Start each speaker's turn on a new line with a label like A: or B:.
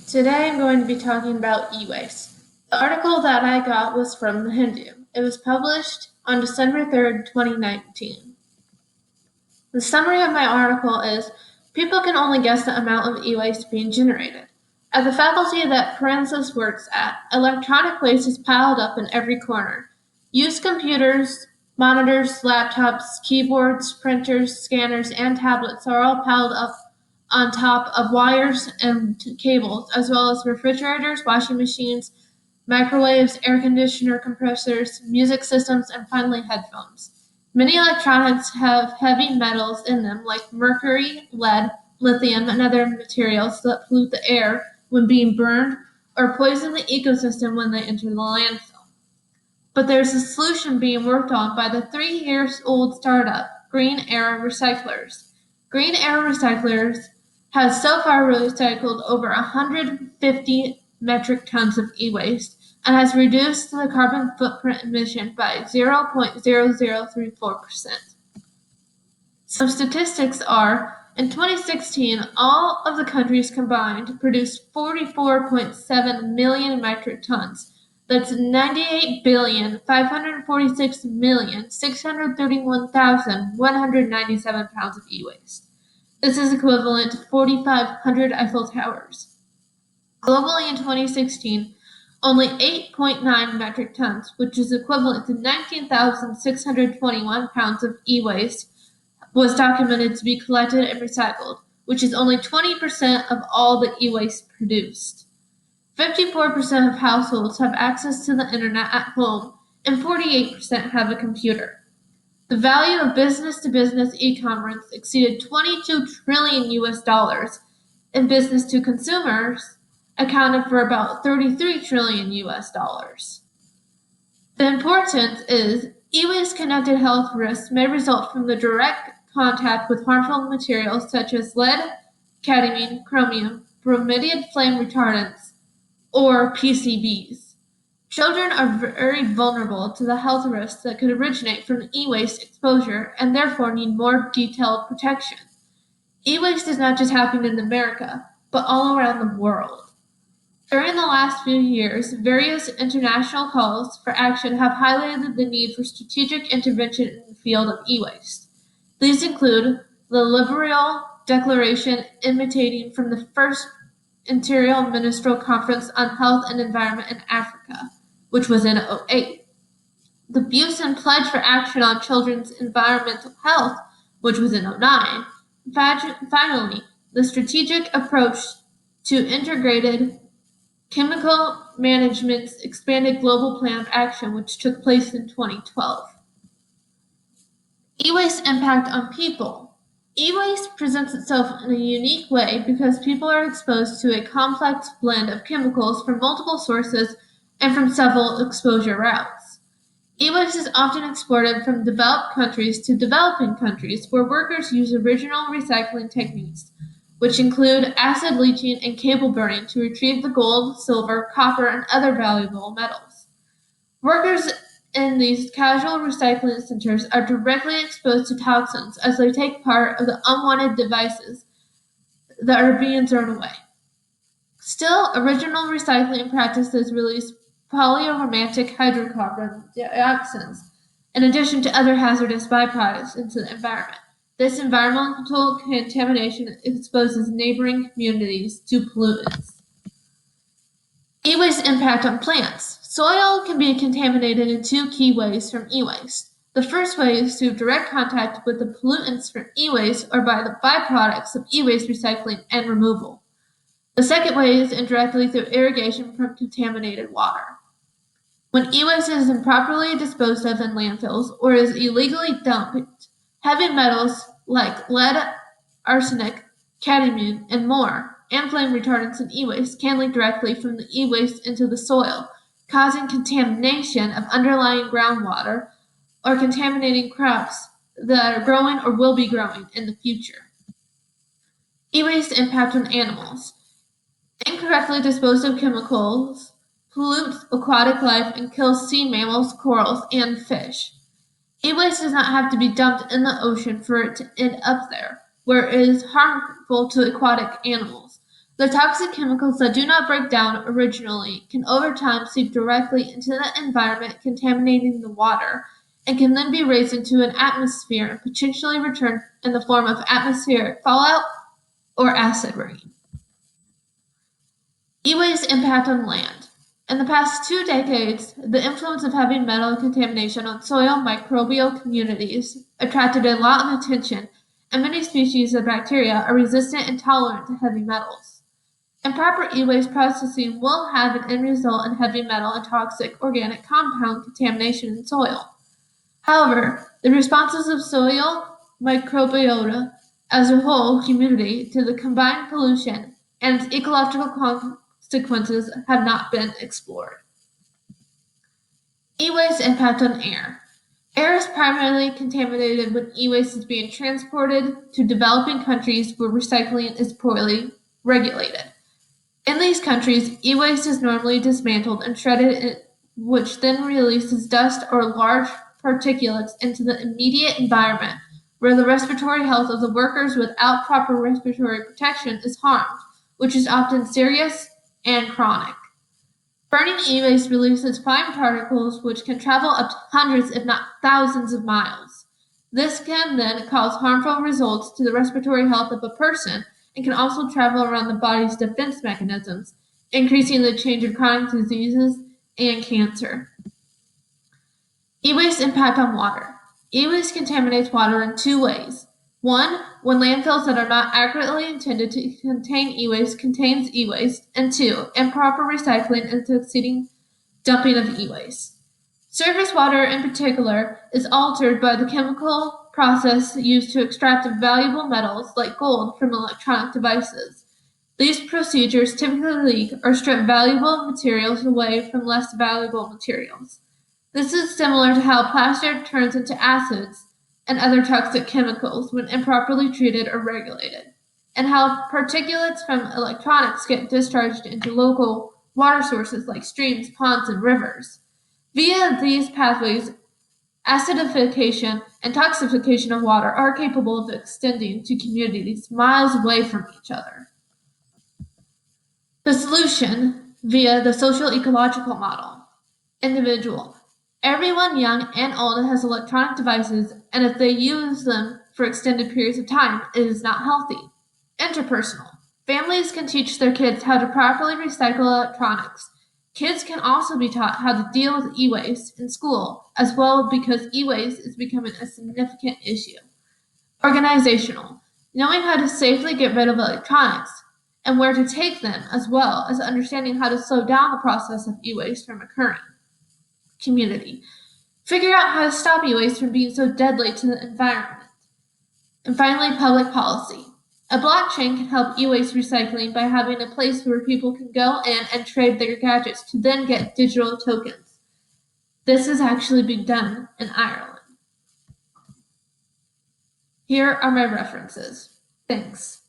A: Today I'm going to be talking about e-waste. The article that I got was from The Hindu. It was published on December 3rd, 2019. The summary of my article is, people can only guess the amount of e-waste being generated. At the faculty that Francis works at, electronic waste is piled up in every corner. Used computers, monitors, laptops, keyboards, printers, scanners, and tablets are all piled up on top of wires and cables, as well as refrigerators, washing machines, microwaves, air conditioner compressors, music systems, and finally headphones. Many electronics have heavy metals in them like mercury, lead, lithium, and other materials that pollute the air when being burned or poison the ecosystem when they enter the landfill. But there's a solution being worked on by the 3 years old startup, Green Air Recyclers. Green Air Recyclers has so far recycled over 150 metric tons of e-waste and has reduced the carbon footprint emission by 0.0034%. Some statistics are, in 2016, all of the countries combined produced 44.7 million metric tons. That's 98,546,631,197 pounds of e-waste. This is equivalent to 4,500 Eiffel Towers. Globally in 2016, only 8.9 metric tons, which is equivalent to 19,621 pounds of e-waste, was documented to be collected and recycled, which is only 20% of all the e-waste produced. 54% of households have access to the internet at home, and 48% have a computer. The value of business-to-business e-commerce exceeded 22 trillion US dollars, and business-to-consumers accounted for about 33 trillion US dollars. The importance is e-waste connected health risks may result from the direct contact with harmful materials such as lead, cadmium, chromium, brominated flame retardants, or PCBs. Children are very vulnerable to the health risks that could originate from e-waste exposure and therefore need more detailed protection. E-waste is not just happening in America, but all around the world. During the last few years, various international calls for action have highlighted the need for strategic intervention in the field of e-waste. These include the Liberal Declaration emanating from the First Interministerial Conference on Health and Environment in Africa, which was in 2008. The Busan Pledge for Action on Children's Environmental Health, which was in 2009. Finally, the Strategic Approach to Integrated Chemical Management's Expanded Global Plan of Action, which took place in 2012. E-waste impact on people. E-waste presents itself in a unique way because people are exposed to a complex blend of chemicals from multiple sources and from several exposure routes. E-waste is often exported from developed countries to developing countries where workers use original recycling techniques, which include acid leaching and cable burning to retrieve the gold, silver, copper, and other valuable metals. Workers in these casual recycling centers are directly exposed to toxins as they take part of the unwanted devices that are being thrown away. Still, original recycling practices release polyaromatic hydrocarbon dioxins, in addition to other hazardous byproducts, into the environment. This environmental contamination exposes neighboring communities to pollutants. E-waste impact on plants. Soil can be contaminated in two key ways from e-waste. The first way is through direct contact with the pollutants from e-waste or by the byproducts of e-waste recycling and removal. The second way is indirectly through irrigation from contaminated water. When e-waste is improperly disposed of in landfills or is illegally dumped, heavy metals like lead, arsenic, cadmium, and more, and flame retardants in e-waste can leak directly from the e-waste into the soil, causing contamination of underlying groundwater or contaminating crops that are growing or will be growing in the future. E-waste impact on animals. Incorrectly disposed of chemicals pollute aquatic life and kill sea mammals, corals, and fish. E-waste does not have to be dumped in the ocean for it to end up there, where it is harmful to aquatic animals. The toxic chemicals that do not break down originally can over time seep directly into the environment, contaminating the water, and can then be raised into an atmosphere and potentially return in the form of atmospheric fallout or acid rain. E-waste impact on land. In the past 2 decades, the influence of heavy metal contamination on soil microbial communities attracted a lot of attention, and many species of bacteria are resistant and tolerant to heavy metals. Improper e-waste processing will have an end result in heavy metal and toxic organic compound contamination in soil. However, the responses of soil microbiota as a whole community to the combined pollution and its ecological consequences have not been explored. E-waste impact on air. Air is primarily contaminated when e-waste is being transported to developing countries where recycling is poorly regulated. In these countries, e-waste is normally dismantled and shredded, which then releases dust or large particulates into the immediate environment, where the respiratory health of the workers without proper respiratory protection is harmed, which is often serious and chronic. Burning e-waste releases fine particles which can travel up to hundreds, if not thousands, of miles. This can then cause harmful results to the respiratory health of a person and can also travel around the body's defense mechanisms, increasing the change of chronic diseases and cancer. E-waste impact on water. E-waste contaminates water in 2 ways. One, when landfills that are not accurately intended to contain e-waste contains e-waste, and two, improper recycling and succeeding dumping of e-waste. Surface water in particular is altered by the chemical process used to extract valuable metals like gold from electronic devices. These procedures typically leak or strip valuable materials away from less valuable materials. This is similar to how plastic turns into acids and other toxic chemicals when improperly treated or regulated, and how particulates from electronics get discharged into local water sources like streams, ponds, and rivers. Via these pathways, acidification and toxification of water are capable of extending to communities miles away from each other. The solution via the social ecological model. Individual. Everyone, young and old, has electronic devices, and if they use them for extended periods of time, it is not healthy. Interpersonal. Families can teach their kids how to properly recycle electronics. Kids can also be taught how to deal with e-waste in school as well because e-waste is becoming a significant issue. Organizational. Knowing how to safely get rid of electronics and where to take them, as well as understanding how to slow down the process of e-waste from occurring. Community. Figure out how to stop e-waste from being so deadly to the environment. And finally, public policy. A blockchain can help e-waste recycling by having a place where people can go in and trade their gadgets to then get digital tokens. This is actually being done in Ireland. Here are my references. Thanks.